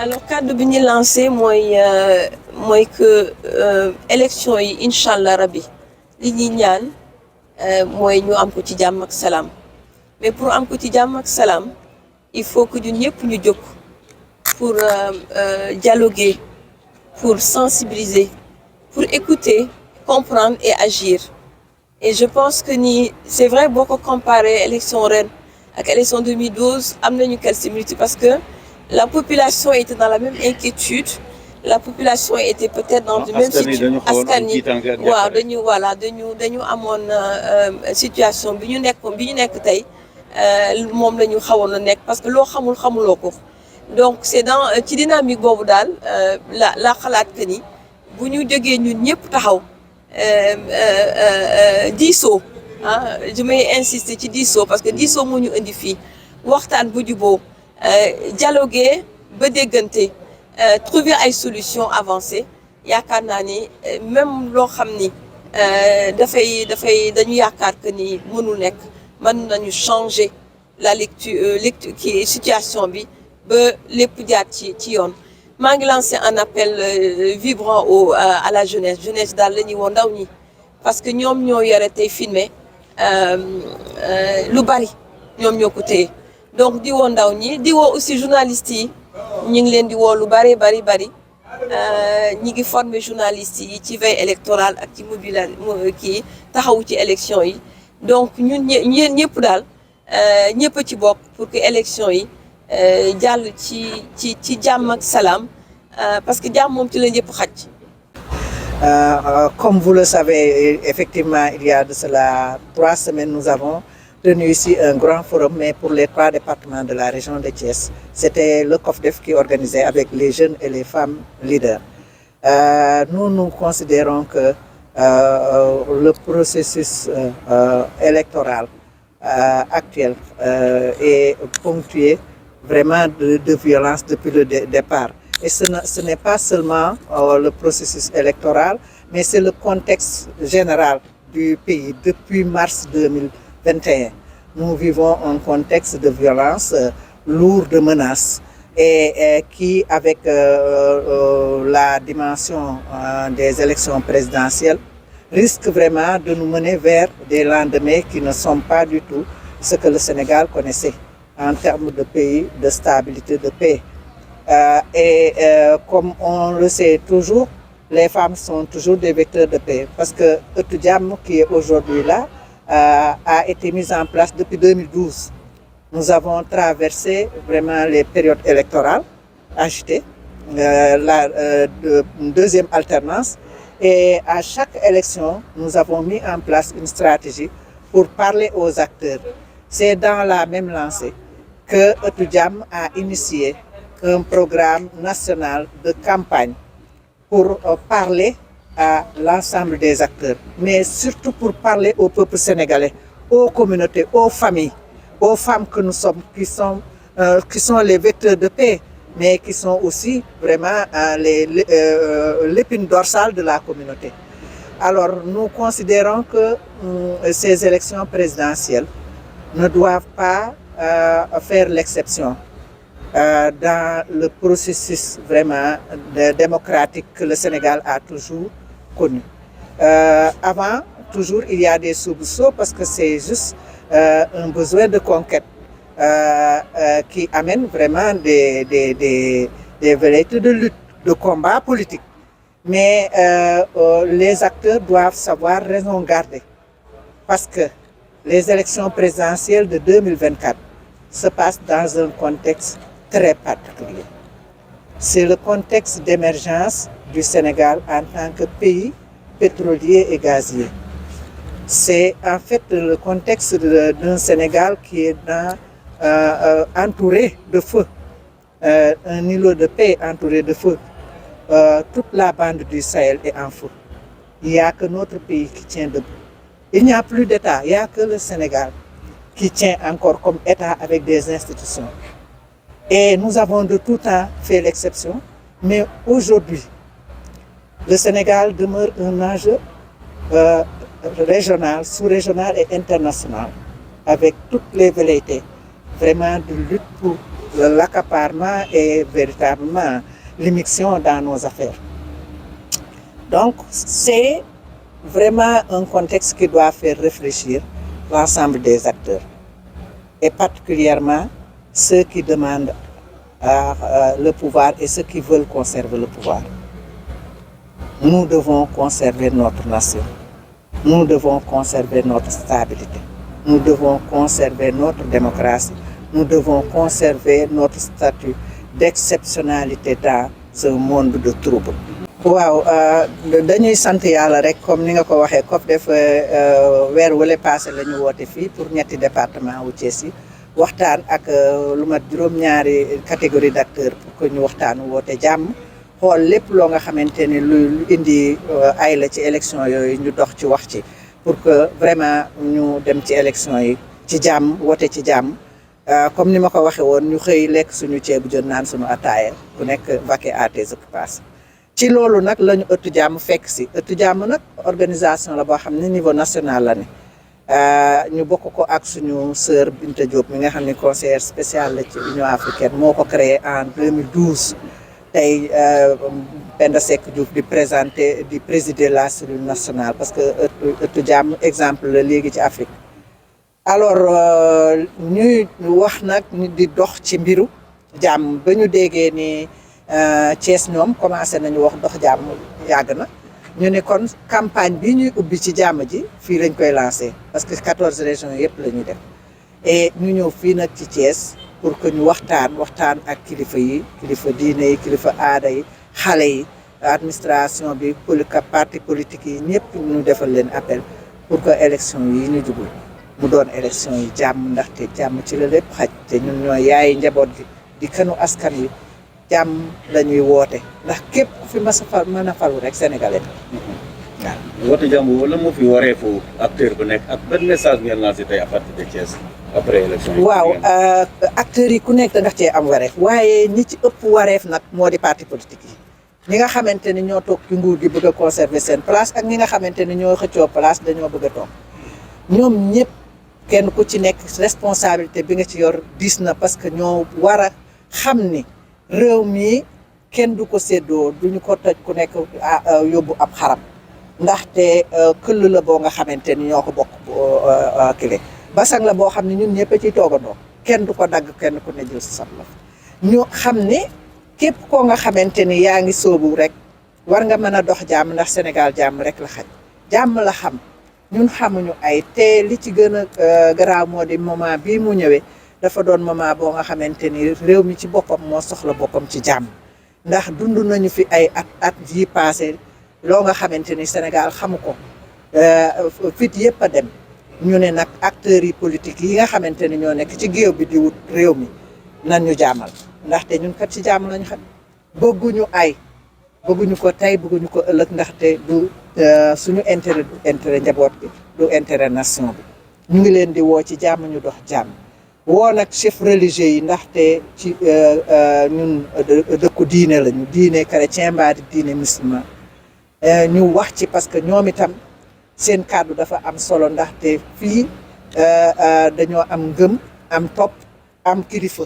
alors cadre bi ñu lancé mooy que élection yi incha allah rabbi li ñuy ñaan mooy ñu am ko ci jàmm ak salaam mais pour am ko ci jàmm ak salaam il faut que ñun ñëpp ñu jóg pour dialoguer, pour sensibiliser, pour écouter, comprendre et agir. Et je pense que c'est vrai beaucoup comparer élection ren ak élection 2012 am nañu quelques similitudes parce que la population était dans la même inquiétude, la population était peut-être dans une même situation. Askan yi waaw dañu amoon situation bi ñu nekk tey moom la ñu xawoon a nekk parce que loo xamuloo ko. Donc c'est dans ci dynamique boobu daal la xalaat que ni bu ñu jógee ñun ñëpp taxaw diisoo je may insister ci diisoo parce que diisoo moo ñu indi fii waxtaan bu juboo dialoguer ba déggante trouver ay solutions avancées yaakaar naa ni même loo xam ni dañu yaakaar que ni mënul nekk mën nañu changer la lecture kii situation bi. ba lépp jaar ci yoon maa ngi lancé un appel vibrant à la jeunesse daal la ñuy woo ndaw ñi parce que ñoom ñoo yore tey filmer lu bari ñoom ñoo ko téye donc di woo ndaw ñi di woo aussi journalistes yi ñu ngi leen di woo lu bari ñi ngi former journalistes yi ci veille électorale ak ci kii taxawu ci élection yi donc ñun ñëpp daal ñëpp a ci bokk pour que élection yi jàll ci jàmm ak salaam parce que jàmm moom ci la ñëpp xaj. Comme vous le savez, effectivement, il y a de cela 3 semaines, nous avons tenu ici un grand forum, mais pour les 3 départements de la région de Thiès. C'était le COFDEF qui organisait avec les jeunes et les femmes leaders. Nous considérons que le processus électoral actuel est ponctué vraiment de violence depuis le départ. Et ce n'est pas seulement le processus électoral, mais c'est le contexte général du pays. Depuis mars 2021, nous vivons un contexte de violence lourd de menaces et qui, avec la dimension des élections présidentielles, risque vraiment de nous mener vers des lendemains qui ne sont pas du tout ce que le Sénégal connaissait en termes de pays, de stabilité, de paix. Comme on le sait toujours, les femmes sont toujours des vecteurs de paix. Parce que Ëttu Jàmm, qui est aujourd'hui là, a été mise en place depuis 2012. Nous avons traversé vraiment les périodes électorales agitées, la deuxième alternance. Et à chaque élection, nous avons mis en place une stratégie pour parler aux acteurs. C'est dans la même lancée que Ëttu Jàmm a initié un programme national de campagne pour parler à l'ensemble des acteurs, mais surtout pour parler au peuple sénégalais, aux communautés, aux familles, aux femmes que nous sommes, qui sont les vecteurs de paix, mais qui sont aussi vraiment l'épine dorsale de la communauté. Alors nous considérons que ces élections présidentielles ne doivent pas faire l'exception dans le processus vraiment démocratique que le Sénégal a toujours connu. Avant, toujours, il y a des soubresauts parce que c'est juste un besoin de conquête qui amène vraiment des velléités de lutte, de combat politique. Mais les acteurs doivent savoir raison garder parce que les élections présidentielles de 2024 se passent dans un contexte très particulier. C'est le contexte d'émergence du Sénégal en tant que pays pétrolier et gazier. C'est en fait le contexte d'un Sénégal qui est entouré de feu, un îlot de paix entouré de feu. Toute la bande du Sahel est en feu. Il n'y a que notre pays qui tient debout. Il n'y a plus d'État, il n'y a que le Sénégal qui tient encore comme État avec des institutions. Et nous avons de tout temps fait l'exception, mais aujourd'hui, le Sénégal demeure un enjeu régional, sous-régional et international, avec toutes les velléités vraiment de lutte pour l'accaparement et véritablement l'immixtion dans nos affaires. Donc, c'est vraiment un contexte qui doit faire réfléchir l'ensemble des acteurs, et particulièrement ceux qui demandent le pouvoir et ceux qui veulent conserver le pouvoir. Nous devons conserver notre nation. Nous devons conserver notre stabilité. Nous devons conserver notre démocratie. Nous devons conserver notre statut d'exceptionnalité dans un monde de troubles. waaw dañuy sant yàlla rek comme ni nga ko waxee COPDEF weer wala passé la ñu woote fii pour ñetti département wu Thiès yi waxtaan ak lu mat juróom-ñaari catégorie d'acteurs pour que ñu waxtaan woote jàmm xool lépp loo nga xamante ni lu indi ay la ci élection yooyu ñu dox ci wax ci pour que vraiment ñu dem ci élection yi ci jàmm woote ci jàmm comme ni ma ko waxee woon ñu xëy lekk suñu ceebu jën naan suñu ataaya ku nekk vaquer à tes occupations. ci loolu nag la ñu ëttu jàmm fekk si ëttu jàmm nag organisation la boo xam ne niveau national la ne ñu bokk ko ak suñu sœur Binta Diop mi nga xam ne conseillère spéciale la ci Union africaine moo ko créé en 2012 tey Penda Seck Diouf di présider la cellule nationale parce que ëttu jàmm exemple la léegi ci Afrique alors ñuy wax nag di dox ci mbiru jàmm ba ñu déggee ni Thiès ñoom commencé nañu wax dox jàmm yàgg na ñu ne kon campagne bi ñuy ubbi ci jàmm ji fii lañ koy lancé parce que 14 régions yëpp la ñuy def et ñu ñëw fii nag ci Thiès pour que ñu waxtaan ak kilifa yi kilifa diine yi kilifa aada yi xale yi administration bi parti politique yi ñëpp ñu defal leen appel pour que élection yi ñu jublu mu doon élection yi jàmm ndaxte jàmm ci la lépp xaj te ñun ñooy yaayi njaboot gi di kanu askan wi jàmm la ñuy woote ndax képp ku fi mën a falu rek sénégalais waaw. woote jàmm wala moo fi wareefu acteur bu nekk ak ban message ngeen lancé tey à partir de Thiès après élection yi. waaw acteurs yi ku nekk da nga cee am wareef waaye ñi ci ëpp wareef nag moo di parti politique yi ñi nga xamante ni ñoo toog ci nguur gi bëgg a conserver seen place ak ñi nga xamante ni ñoo xëccoo place dañoo bëgg a toog ñoom ñëpp kenn ku ci nekk responsabilité bi nga ci yor diis na parce que ñoo war a xam ni réew mi kenn du ko séddoo duñu ko toj ku nekk yóbbu ab xaram ndaxte këll la boo nga xamante ni ñoo ko bokk kile basang la boo xam ne ñun ñëpp a ciy toogandoo kenn du ko dagg kenn ku ne jël sa la ñu xam ne képp koo nga xamante ni yaa ngi sóobu rek war nga mën a dox jàmm ndax Sénégal jàmm rek la xaj jàmm la xam ñun xamuñu ay te li ci gën a garaaw moo di moment bii mu ñëwee dafa doon moment boo nga xamante ni réew mi ci boppam moo soxla boppam ci jàmm ndax dund nañu fi ay at yi passé loo nga xamante ni Sénégal xamu ko fit yëpp a dem ñu ne nag acteurs yi politiques yi nga xamante ni ñoo nekk ci géew bi di wut réew mi nan ñu jàmmal ndaxte ñun kat ci jàmm lañu xam bëgguñu ay bëgguñu ko tey bëgguñu ko ëllëg ndaxte du suñu intérêt njaboot bi du intérêt nation bi ñu ngi leen di woo ci jàmm ñu dox jàmm woo nag chef religieux yi ndaxte ci ñun dëkku diine lañu diine chrétien mbaa di diine musulman ñu wax ci parce que ñoom itam seen kàddu dafa am solo ndaxte fii dañoo am ngëm am topp am kilifa